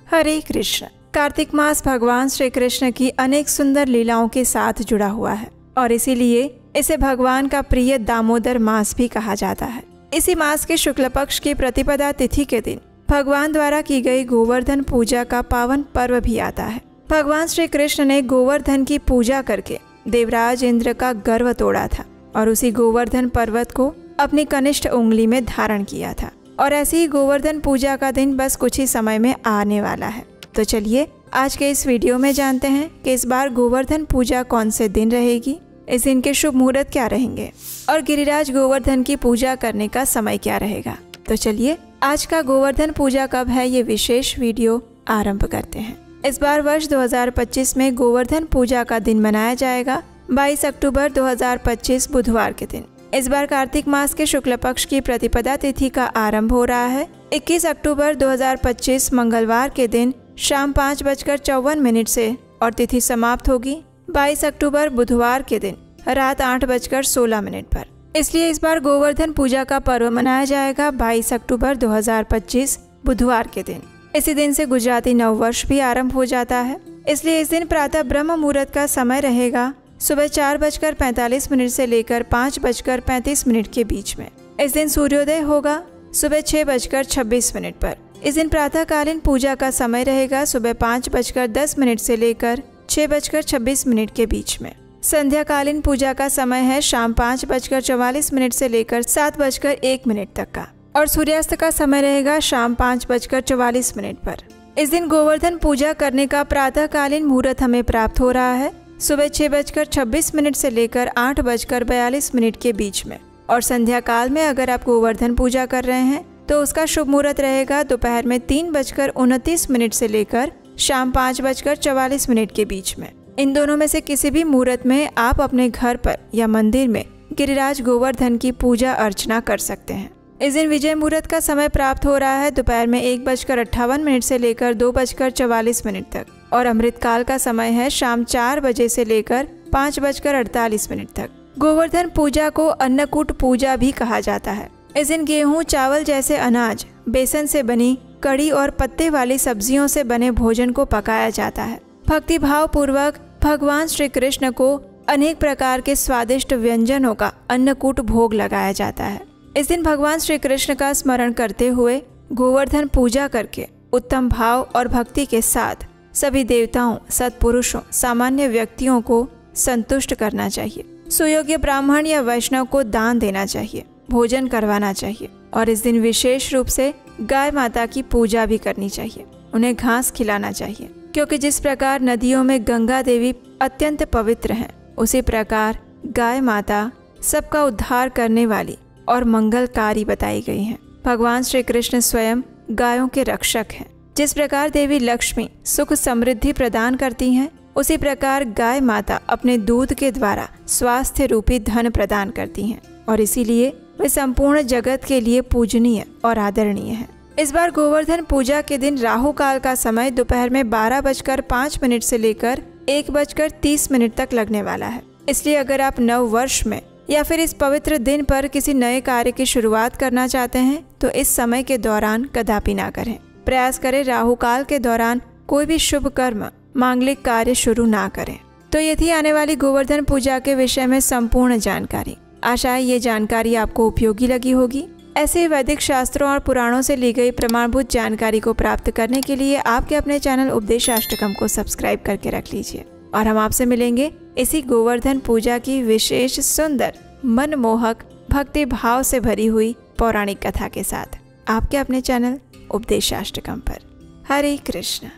हरे कृष्ण। कार्तिक मास भगवान श्री कृष्ण की अनेक सुंदर लीलाओं के साथ जुड़ा हुआ है और इसीलिए इसे भगवान का प्रिय दामोदर मास भी कहा जाता है। इसी मास के शुक्ल पक्ष की प्रतिपदा तिथि के दिन भगवान द्वारा की गई गोवर्धन पूजा का पावन पर्व भी आता है। भगवान श्री कृष्ण ने गोवर्धन की पूजा करके देवराज इंद्र का गर्व तोड़ा था और उसी गोवर्धन पर्वत को अपनी कनिष्ठ उंगली में धारण किया था। और ऐसी ही गोवर्धन पूजा का दिन बस कुछ ही समय में आने वाला है। तो चलिए आज के इस वीडियो में जानते हैं कि इस बार गोवर्धन पूजा कौन से दिन रहेगी, इस दिन के शुभ मुहूर्त क्या रहेंगे और गिरिराज गोवर्धन की पूजा करने का समय क्या रहेगा। तो चलिए आज का गोवर्धन पूजा कब है ये विशेष वीडियो आरंभ करते हैं। इस बार वर्ष 2025 में गोवर्धन पूजा का दिन मनाया जाएगा 22 अक्टूबर 2025 बुधवार के दिन। इस बार कार्तिक मास के शुक्ल पक्ष की प्रतिपदा तिथि का आरंभ हो रहा है 21 अक्टूबर 2025 मंगलवार के दिन शाम 5:54 से और तिथि समाप्त होगी 22 अक्टूबर बुधवार के दिन रात 8:16 पर। इसलिए इस बार गोवर्धन पूजा का पर्व मनाया जाएगा 22 अक्टूबर 2025 बुधवार के दिन। इसी दिन से गुजराती नववर्ष भी आरंभ हो जाता है। इसलिए इस दिन प्रातः ब्रह्म मुहूर्त का समय रहेगा सुबह 4:45 से लेकर 5:35 के बीच में। इस दिन सूर्योदय होगा सुबह 6:26 पर। इस दिन प्रातःकालीन पूजा का समय रहेगा सुबह 5:10 से लेकर 6:26 के बीच में। संध्याकालीन पूजा का समय है शाम 5:44 से लेकर 7:01 तक का और सूर्यास्त का समय रहेगा शाम 5:44 पर। इस दिन गोवर्धन पूजा करने का प्रातःकालीन मुहूर्त हमें प्राप्त हो रहा है सुबह 6:26 से लेकर 8:42 के बीच में। और संध्या काल में अगर आप गोवर्धन पूजा कर रहे हैं तो उसका शुभ मुहूर्त रहेगा दोपहर में 3:29 से लेकर शाम 5:44 के बीच में। इन दोनों में से किसी भी मुहूर्त में आप अपने घर पर या मंदिर में गिरिराज गोवर्धन की पूजा अर्चना कर सकते हैं। इस दिन विजय मुहूर्त का समय प्राप्त हो रहा है दोपहर में 1:58 से लेकर 2:44 तक और अमृत काल का समय है शाम 4 बजे से लेकर 5:48 तक। गोवर्धन पूजा को अन्नकूट पूजा भी कहा जाता है। इस दिन गेहूं, चावल जैसे अनाज, बेसन से बनी कड़ी और पत्ते वाली सब्जियों से बने भोजन को पकाया जाता है। भक्ति भाव पूर्वक भगवान श्री कृष्ण को अनेक प्रकार के स्वादिष्ट व्यंजनों का अन्नकूट भोग लगाया जाता है। इस दिन भगवान श्री कृष्ण का स्मरण करते हुए गोवर्धन पूजा करके उत्तम भाव और भक्ति के साथ सभी देवताओं, सत्पुरुषों, सामान्य व्यक्तियों को संतुष्ट करना चाहिए। सुयोग्य ब्राह्मण या वैष्णव को दान देना चाहिए, भोजन करवाना चाहिए और इस दिन विशेष रूप से गाय माता की पूजा भी करनी चाहिए। उन्हें घास खिलाना चाहिए क्योंकि जिस प्रकार नदियों में गंगा देवी अत्यंत पवित्र हैं, उसी प्रकार गाय माता सबका उद्धार करने वाली और मंगलकारी बताई गई हैं। भगवान श्री कृष्ण स्वयं गायों के रक्षक हैं। जिस प्रकार देवी लक्ष्मी सुख समृद्धि प्रदान करती हैं, उसी प्रकार गाय माता अपने दूध के द्वारा स्वास्थ्य रूपी धन प्रदान करती हैं और इसीलिए वे संपूर्ण जगत के लिए पूजनीय और आदरणीय हैं। इस बार गोवर्धन पूजा के दिन राहु काल का समय दोपहर में 12:05 से लेकर 1:30 तक लगने वाला है। इसलिए अगर आप नव वर्ष में या फिर इस पवित्र दिन पर किसी नए कार्य की शुरुआत करना चाहते हैं तो इस समय के दौरान कदापि ना करें। प्रयास करें राहु काल के दौरान कोई भी शुभ कर्म, मांगलिक कार्य शुरू ना करें। तो ये थी आने वाली गोवर्धन पूजा के विषय में संपूर्ण जानकारी। आशा है ये जानकारी आपको उपयोगी लगी होगी। ऐसे वैदिक शास्त्रों और पुराणों से ली गई प्रमाणभूत जानकारी को प्राप्त करने के लिए आपके अपने चैनल उपदेशाष्टकम को सब्सक्राइब करके रख लीजिए और हम आपसे मिलेंगे इसी गोवर्धन पूजा की विशेष सुंदर, मनमोहक, भक्ति भाव से भरी हुई पौराणिक कथा के साथ आपके अपने चैनल उपदेशाष्टकम पर। हरे कृष्ण।